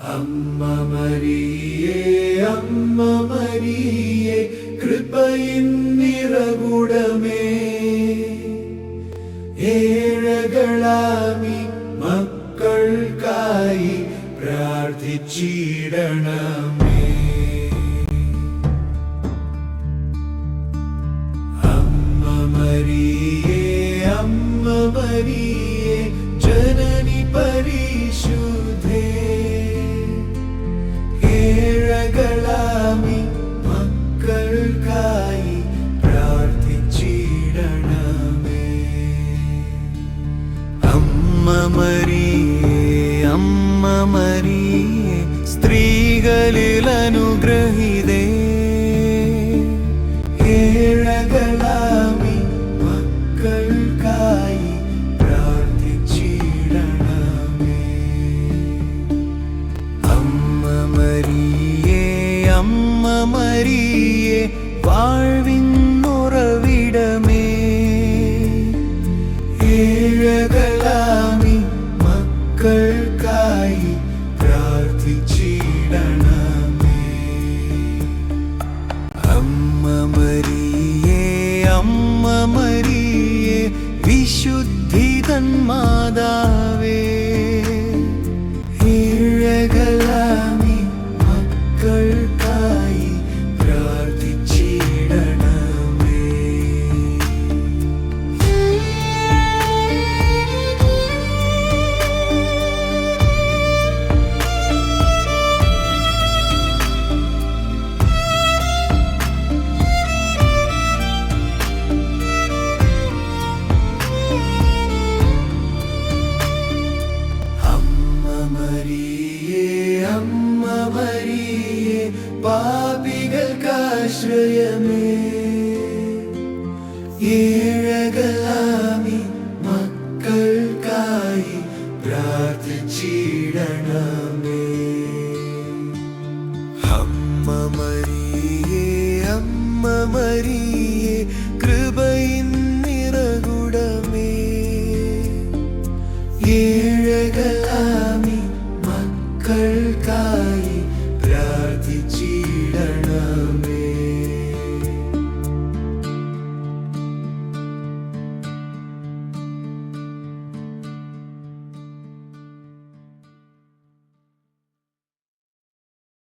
അമ്മ മരിയേ, അമ്മ മരിയേ, കൃപയിൻ നിറകുടമേ, ഏഴകളാമി മക്കൾക്കായി പ്രാർത്ഥിച്ചിടണമേ. അമ്മ മരിയേ, അമ്മ മരിയേ, ജനനി പരിശുദ്ധേ, ഏഴകളാമി മക്കൾക്കായി പ്രാർത്ഥിച്ചിടണമേ. അമ്മ മരിയേ, അമ്മ മരിയേ, സ്ത്രീകളിൽ അനുഗ്രഹീതേ, ഏഴകളാമി മക്കൾക്കായി പ്രാർത്ഥിച്ചിടണമേ. അമ്മ മരിയേ, അമ്മ മരിയേ, വാഴ്വിന്നുറവിടമേ, ഏഴകളാമി മക്കൾക്കായി പ്രാർത്ഥിച്ചിടണമേ. അമ്മ മരിയേ, അമ്മ മരിയേ, വിശുദ്ധിതൻ മാതാവേ, ഏഴകളാമി മക്കൾക്കായി പ്രാർത്ഥിച്ചിടണമേ. അമ്മ മരിയേ, പാപികൾക്കാശ്രയമേ, ഏഴകളാമി മക്കൾക്കായി പ്രാർത്ഥിച്ചിടണമേ. അമ്മ മരിയേ, അമ്മ മരിയേ,